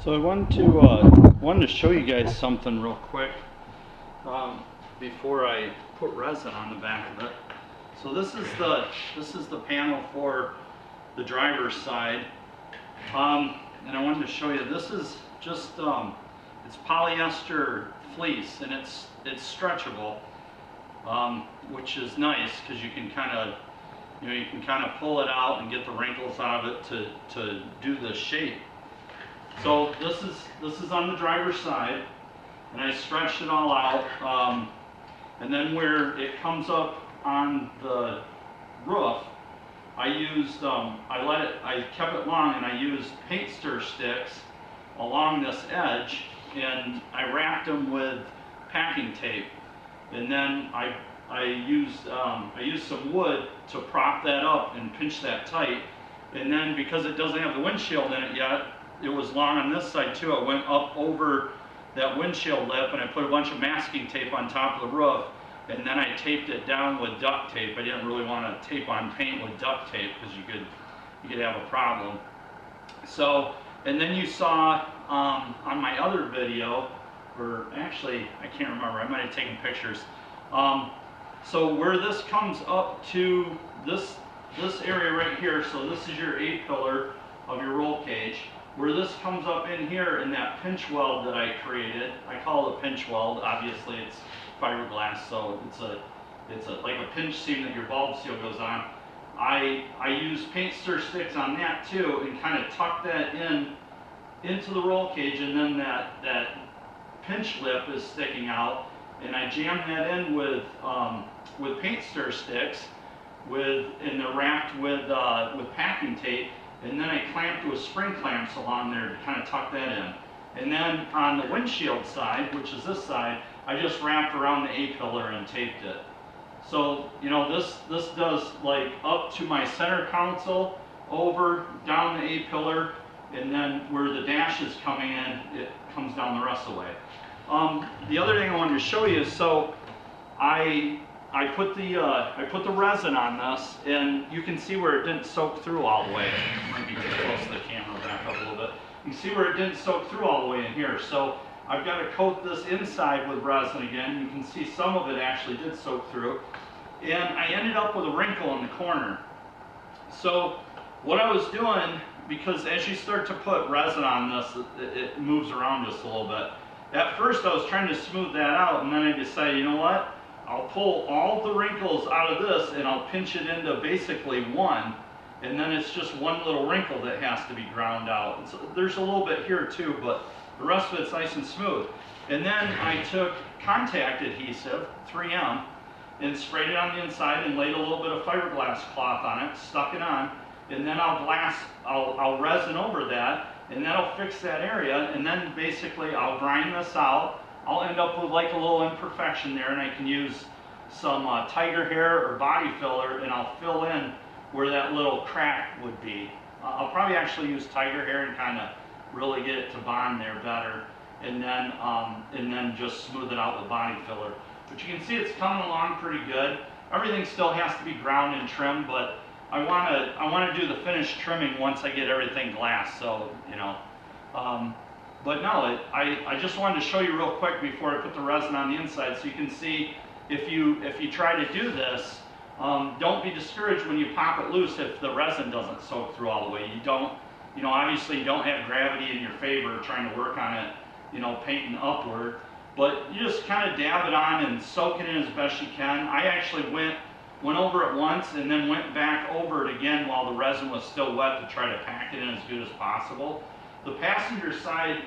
So I wanted to show you guys something real quick before I put resin on the back of it. So this is the panel for the driver's side, and I wanted to show you. This is just it's polyester fleece, and it's stretchable, which is nice because you can kind of pull it out and get the wrinkles out of it to do the shape. So this is on the driver's side, and I stretched it all out, and then where it comes up on the roof, I used I kept it long, and I used paint stir sticks along this edge, and I wrapped them with packing tape, and then I used some wood to prop that up and pinch that tight, and then because it doesn't have the windshield in it yet, it was long on this side too. I went up over that windshield lip, and I put a bunch of masking tape on top of the roof, and then I taped it down with duct tape. I didn't really want to tape on paint with duct tape because you could have a problem. So, and then you saw on my other video, or actually I can't remember, I might have taken pictures. So where this comes up to this area right here, so this is your A-pillar of your roll cage. Where this comes up in here in that pinch weld that I created, I call it a pinch weld. Obviously it's fiberglass, so it's like a pinch seam that your bulb seal goes on. I use paint stir sticks on that too, and kind of tuck that into the roll cage, and then that pinch lip is sticking out, and I jam that in with paint stir sticks, and they're wrapped with packing tape. And then I clamped with spring clamps along there to kind of tuck that in. And then on the windshield side, which is this side, I just wrapped around the A-pillar and taped it. So, you know, this does like up to my center console, over, down the A-pillar, and then where the dash is coming in, it comes down the rest of the way. The other thing I wanted to show you is, so I put the resin on this, and you can see where it didn't soak through all the way. It might be too close to the camera, back up a little bit. You can see where it didn't soak through all the way in here. So I've got to coat this inside with resin again. You can see some of it actually did soak through. And I ended up with a wrinkle in the corner. So what I was doing, because as you start to put resin on this, it moves around just a little bit. At first I was trying to smooth that out, and then I decided, you know what? I'll pull all the wrinkles out of this, and I'll pinch it into basically one, and then it's just one little wrinkle that has to be ground out. So there's a little bit here too, but the rest of it's nice and smooth. And then I took contact adhesive, 3M, and sprayed it on the inside and laid a little bit of fiberglass cloth on it, stuck it on, and then I'll resin over that, and that'll fix that area, and then basically I'll grind this out. I'll end up with like a little imperfection there, and I can use some tiger hair or body filler, and I'll fill in where that little crack would be. I'll probably actually use tiger hair and kind of really get it to bond there better, and then just smooth it out with body filler. But you can see it's coming along pretty good. Everything still has to be ground and trimmed, but I want to do the finished trimming once I get everything glass. So, you know. But no, I just wanted to show you real quick before I put the resin on the inside, so you can see if you try to do this, don't be discouraged when you pop it loose if the resin doesn't soak through all the way. Obviously you don't have gravity in your favor trying to work on it, painting upward, but you just kind of dab it on and soak it in as best you can. I actually went over it once and then went back over it again while the resin was still wet to try to pack it in as good as possible. The passenger side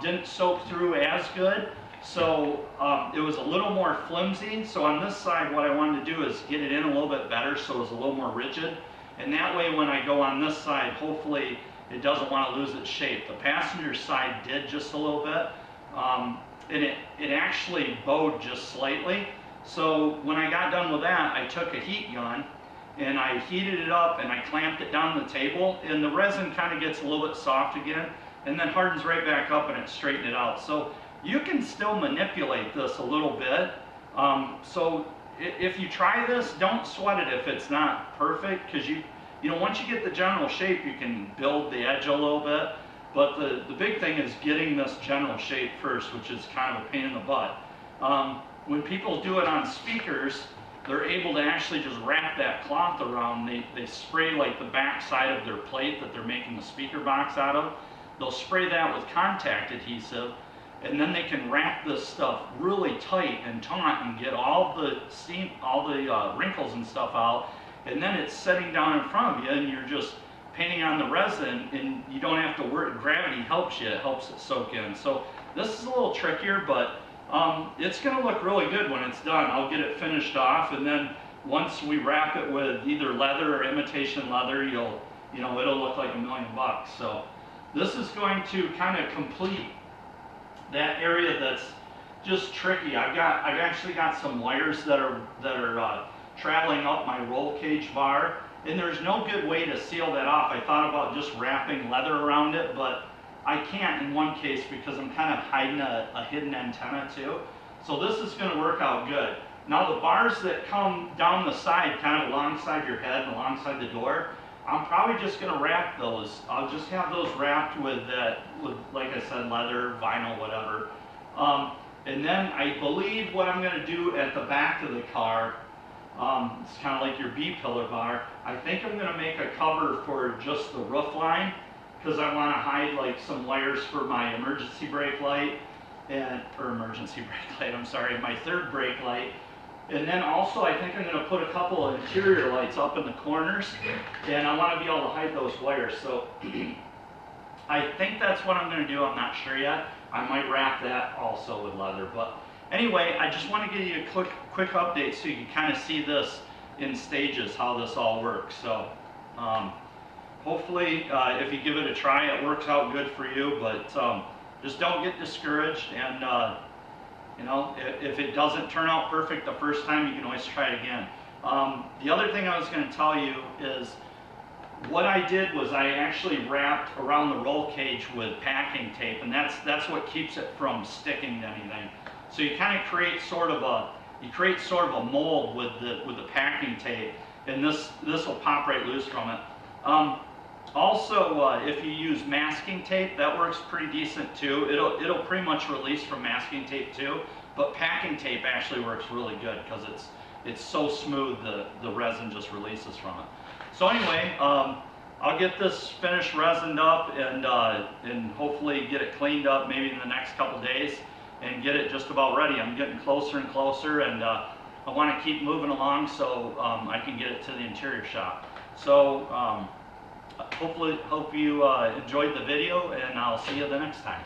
didn't soak through as good, so it was a little more flimsy. So on this side, what I wanted to do is get it in a little bit better so it was a little more rigid. And that way when I go on this side, hopefully it doesn't want to lose its shape. The passenger side did just a little bit, and it actually bowed just slightly. So when I got done with that, I took a heat gun and I heated it up and I clamped it down the table, and the resin kind of gets a little bit soft again and then hardens right back up, and it straightened it out. So you can still manipulate this a little bit. So if you try this, don't sweat it if it's not perfect, because once you get the general shape, you can build the edge a little bit. But the big thing is getting this general shape first, which is kind of a pain in the butt. When people do it on speakers, they're able to actually just wrap that cloth around. They spray like the back side of their plate that they're making the speaker box out of. They'll spray that with contact adhesive, and then they can wrap this stuff really tight and taut and get all the steam, all the wrinkles and stuff out. And then it's setting down in front of you, and you're just painting on the resin, and you don't have to worry. Gravity helps you; it helps it soak in. So this is a little trickier, but it's going to look really good when it's done. I'll get it finished off, and then once we wrap it with either leather or imitation leather, it'll look like $1,000,000. So this is going to kind of complete that area that's just tricky. I've actually got some wires that are traveling up my roll cage bar, and there's no good way to seal that off. I thought about just wrapping leather around it, but I can't in one case because I'm kind of hiding a hidden antenna too. So this is going to work out good. Now the bars that come down the side, kind of alongside your head and alongside the door, I'm probably just going to wrap those. I'll just have those wrapped with like I said, leather, vinyl, whatever. And then I believe what I'm going to do at the back of the car, it's kind of like your B-pillar bar. I think I'm going to make a cover for just the roof line, because I want to hide like some wires for my emergency brake light, my third brake light. And then also I think I'm going to put a couple of interior lights up in the corners, and I want to be able to hide those wires. So I think that's what I'm going to do. I'm not sure yet. I might wrap that also with leather. But anyway, I just want to give you a quick update so you can kind of see this in stages, how this all works. So hopefully if you give it a try, it works out good for you. But just don't get discouraged, and if it doesn't turn out perfect the first time, you can always try it again. The other thing I was going to tell you is what I did was I actually wrapped around the roll cage with packing tape, and that's what keeps it from sticking to anything. So you kind of create sort of a mold with the packing tape, and this will pop right loose from it. Also, if you use masking tape, that works pretty decent too. It'll pretty much release from masking tape too, but packing tape actually works really good because it's so smooth the resin just releases from it. So anyway, I'll get this finished resined up and hopefully get it cleaned up maybe in the next couple days and get it just about ready. I'm getting closer and closer, and I want to keep moving along so I can get it to the interior shop. So hope you enjoyed the video, and I'll see you the next time.